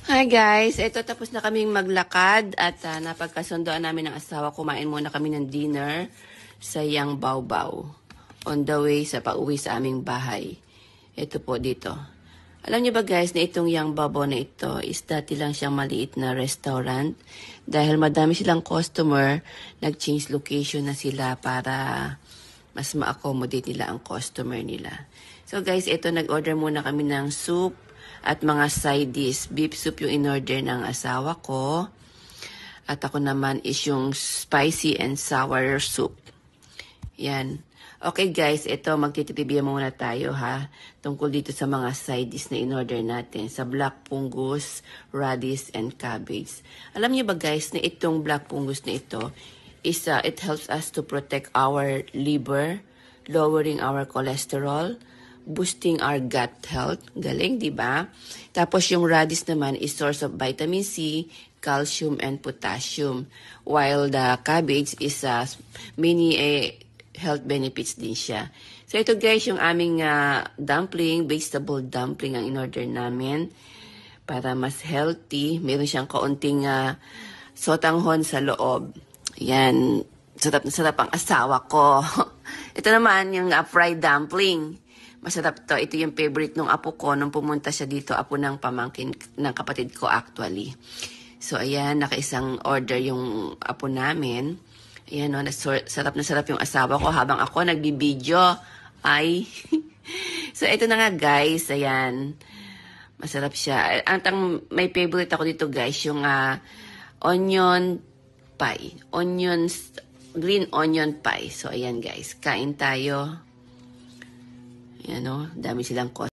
Hi guys, ito tapos na kaming maglakad at napagkasundoan namin ng asawa. Kumain muna kami ng dinner sa Yang Bao Bao on the way sa pauwi sa aming bahay. Ito po dito. Alam niyo ba guys na itong Yang Bao Bao na ito is dati lang siyang maliit na restaurant. Dahil madami silang customer, nag-change location na sila para mas ma-accommodate nila ang customer nila. So guys, ito nag-order muna kami ng soup at mga side dish. Beef soup yung in-order ng asawa ko. At ako naman is yung spicy and sour soup. Yan. Okay guys, ito magtitipibya muna tayo ha. Tungkol dito sa mga side dish na in-order natin. Sa black pungus, radish, and cabbage. Alam niyo ba guys na itong black pungus na ito is it helps us to protect our liver, lowering our cholesterol, boosting our gut health. Galing, di ba? Tapos yung radish naman is source of vitamin C, calcium, and potassium. While the cabbage is many health benefits din siya. So ito guys, yung aming dumpling, vegetable dumpling ang in-order namin para mas healthy. Meron siyang kaunting sotanghon sa loob. Yan, sarap na sarap ang asawa ko. Ito naman yung fried dumpling. Masarap to. Ito yung favorite nung apo ko nung pumunta siya dito. Apo ng pamangkin ng kapatid ko actually. So ayan, nakaisang order yung apo namin. Ayan o, sarap na sarap yung asawa ko habang ako nagbibideo. Ay. So ito na nga guys. Ayan. Masarap siya. May favorite ako dito guys. Yung onion pie. Green onion pie. So ayan guys. Kain tayo. Yan o, dami silang